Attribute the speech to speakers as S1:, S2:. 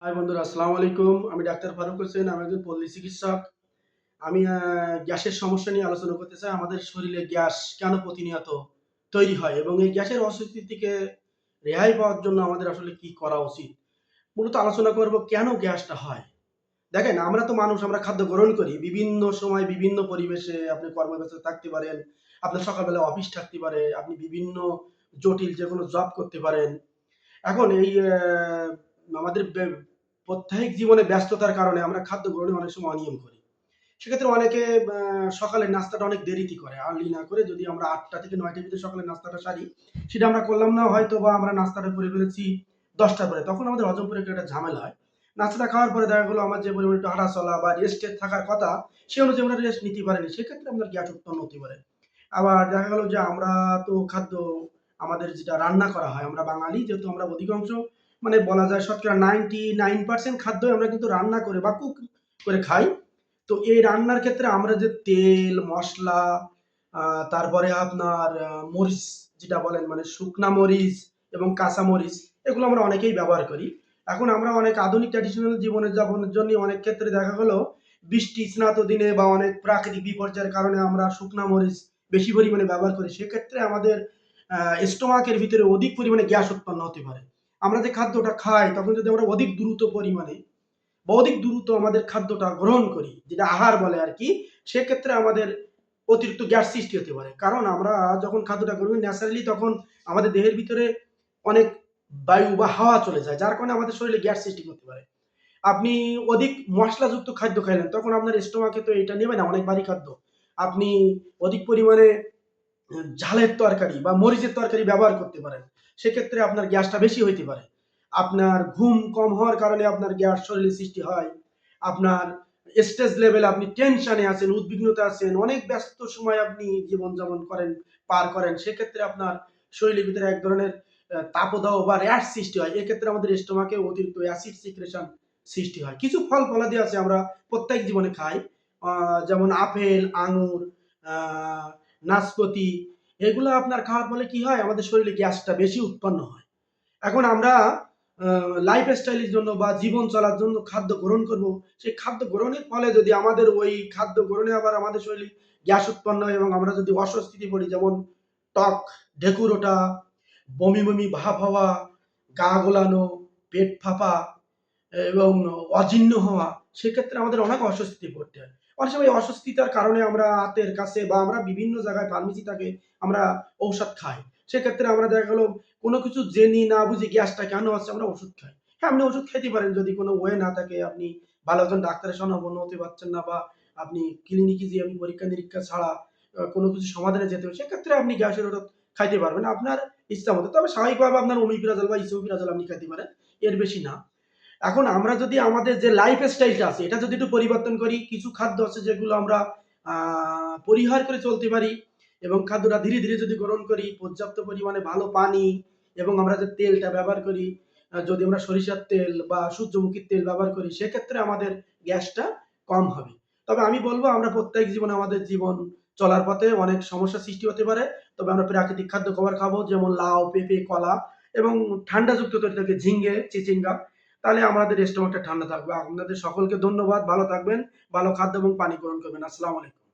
S1: High বন্ধুরা, আসসালামু আলাইকুম। আমি ডাক্তার ফারুক হোসেন। আমি একজন পল্লী চিকিৎসক। আমি গ্যাসের সমস্যা নিয়ে আলোচনা করতে চাই। আমাদের শরীরে গ্যাস কেন প্রতিনিয়ত তৈরি হয় এবং এই গ্যাসের অস্বস্তি থেকে রেহাই পাওয়ার জন্য আমাদের আসলে কি করা উচিত? মূলত আলোচনা করব কেন গ্যাসটা হয়। দেখেন, আমরা তো মানুষ, আমরা খাদ্য গ্রহণ করি। বিভিন্ন সময় বিভিন্ন পরিবেশে আপনি কর্মব্যস্ত থাকতে পারেন। আপনার সকালবেলা অফিস থাকতে পারে। আপনি বিভিন্ন জটিল যেকোনো জব করতে পারেন। এখন এই আমাদের প্রত্যাহিক জীবনে ব্যস্ততার কারণে আমরা খাদ্য গ্রহণে অনেক সময় অনিয়ম করি। সেক্ষেত্রে অনেকে সকালের নাস্তাটা অনেক দেরিতে করে। আর্লি না করে যদি আমরা ৮টা থেকে ৯টার ভিতরে সকালের নাস্তাটা সারি, সেটা আমরা করলাম না, হয়তোবা আমরা নাস্তাটা করে ফেলেছি ১০টার পরে। তখন আমাদের হজম প্রক্রিয়াটা একটা ঝামেলা হয়। নাস্তাটা খাওয়ার পরে দেখা গেলো আমার যে পরিমাণে একটু হাঁটাচলা বা রেস্টে থাকার কথা, সে অনুযায়ী আমরা রেস্ট নিতে পারিনি। সেক্ষেত্রে আপনার গ্যাস উৎপন্ন হতে পারে। আবার দেখা গেল যে আমরা তো খাদ্য আমাদের যেটা রান্না করা হয়, আমরা বাঙালি যেহেতু আমরা অধিকাংশ মানে বলা যায় শতকরা 99% খাদ্যই আমরা কিন্তু রান্না করে বা কুক করে খাই। তো এই রান্নার ক্ষেত্রে আমরা যে তেল, মসলা, তারপরে আপনার মরিচ যেটা বলেন মানে শুকনা মরিচ এবং কাঁচা মরিচ, এগুলো আমরা অনেকেই ব্যবহার করি। এখন আমরা অনেক আধুনিক ট্র্যাডিশনাল জীবনযাপনের জন্য অনেক ক্ষেত্রে দেখা গেল বৃষ্টি স্নাত দিনে বা অনেক প্রাকৃতিক বিপর্যয়ের কারণে আমরা শুকনা মরিচ বেশি পরিমাণে ব্যবহার করি। সেক্ষেত্রে আমাদের স্টোমাকের ভিতরে অধিক পরিমাণে গ্যাস উৎপন্ন হতে পারে। আমরা যে খাদ্যটা খাই তখন যদি আমরা অধিক দ্রুত পরিমাণে বা অধিক দ্রুত আমাদের খাদ্যটা গ্রহণ করি, যেটা আহার বলে আরকি, সেক্ষেত্রে আমাদের অতিরিক্ত গ্যাস সৃষ্টি হতে পারে। কারণ আমরা যখন খাদ্যটা গ্রহণ করি ন্যাচারালি তখন আমাদের দেহের ভিতরে অনেক বায়ু বা হাওয়া চলে যায়। যার কারণে আমাদের শরীরে গ্যাস সৃষ্টি করতে পারে। আপনি অধিক মসলাযুক্ত খাদ্য খাইলেন, তখন আপনার স্টোমাকে তো এটা নেবে না, অনেক ভারী খাদ্য। আপনি অধিক পরিমাণে ঝালের তরকারি বা মরিচের তরকারি ব্যবহার করতে পারেন। সেক্ষেত্রে আপনার গ্যাসটা বেশি হইতে পারে। আপনার ঘুম কম হওয়ার কারণে আপনার গ্যাস শরীরে সৃষ্টি হয়। আপনার স্ট্রেস লেভেল, আপনি টেনশনে আছেন, উদ্বিগ্নতা আছেন, অনেক ব্যস্ত সময় আপনি জীবনযাপন করেন, পার করেন। সেক্ষেত্রে আপনার শরীরের ভিতরে এক ধরনের তাপদাহ বা র‍্যাশ সৃষ্টি হয়। এক্ষেত্রে আমাদের স্টোমাকে অতিরিক্ত অ্যাসিড সিক্রেশন সৃষ্টি হয়। কিছু ফল-ফলাদি আছে আমরা প্রত্যেক জীবনে খাই। যেমন আপেল, আঙুর, আ নাশপাতি, এগুলা আপনার খাওয়ার ফলে কি হয়? আমাদের শরীরে গ্যাসটা বেশি উৎপন্ন হয়। এখন আমরা লাইফ স্টাইলের জন্য বা জীবন চলার জন্য খাদ্য গ্রহণ করব। সেই খাদ্য গ্রহণের ফলে যদি আমাদের ওই খাদ্য গ্রহণে আবার আমাদের শরীরে গ্যাস উৎপন্ন হয় এবং আমরা যদি অস্বস্তিতে পড়ি, যেমন টক, ঢেকুর ওঠা, বমি, বমি ভাব হওয়া, গা গোলানো, পেট ফাঁপা এবং অজীর্ণ হওয়া, সেক্ষেত্রে আমাদের অনেক অস্বস্তিতে পড়তে হয়। অনেক সময় অস্বস্তিতার কারণে আমরা হাতের কাছে বা আমরা বিভিন্ন জায়গায় ফার্মেসি থাকে, আমরা ঔষধ খাই। সেক্ষেত্রে আমরা দেখা গেল কোনো কিছু জেনে না বুঝে গ্যাসটা কেন হচ্ছে আমরা ওষুধ খাই। হ্যাঁ, আপনি ওষুধ খাইতে পারেন যদি কোনো ওয়ে না থাকে, আপনি ভালো একজন ডাক্তারের শরণাপন্ন হতে পারছেন না বা আপনি ক্লিনিকে যেয়ে আপনি পরীক্ষা-নিরীক্ষা ছাড়া কোনো কিছু সমাধানে যেতে হবে, সেক্ষেত্রে আপনি গ্যাসের ওষুধ খাইতে পারবেন আপনার ইচ্ছামত। তবে স্বাভাবিকভাবে আপনার ওমিপ্রাজল বা ইসোপিরাজল আপনি খাইতে পারেন। এর বেশি না। এখন আমরা যদি আমাদের যে লাইফ স্টাইলটা আছে এটা যদি একটু পরিবর্তন করি, কিছু খাদ্য আছে যেগুলো আমরা পরিহার করে চলতে পারি এবং খাদ্যটা ধীরে, ধীরে যদি গ্রহণ করি, পর্যাপ্ত পরিমাণে ভালো পানি এবং আমরা যে তেলটা ব্যবহার করি, যদি আমরা সরিষার তেল বা সূর্যমুখীর তেল ব্যবহার করি, সেক্ষেত্রে আমাদের গ্যাসটা কম হবে। তবে আমি বলব আমরা প্রত্যেক জীবনে আমাদের জীবন চলার পথে অনেক সমস্যার সৃষ্টি হতে পারে। তবে আমরা প্রাকৃতিক খাদ্য খাবার খাবো যেমন লাউ, পেঁপে, কলা এবং ঠান্ডাযুক্ত তরি থেকে ঝিঙ্গে, চিচিঙ্গা। তাহলে আমাদের স্টমাকটা ঠান্ডা থাকবে। আপনাদের সকলকে ধন্যবাদ। ভালো থাকবেন, ভালো খাদ্য এবং পানি গ্রহণ করবেন। আসসালামু আলাইকুম।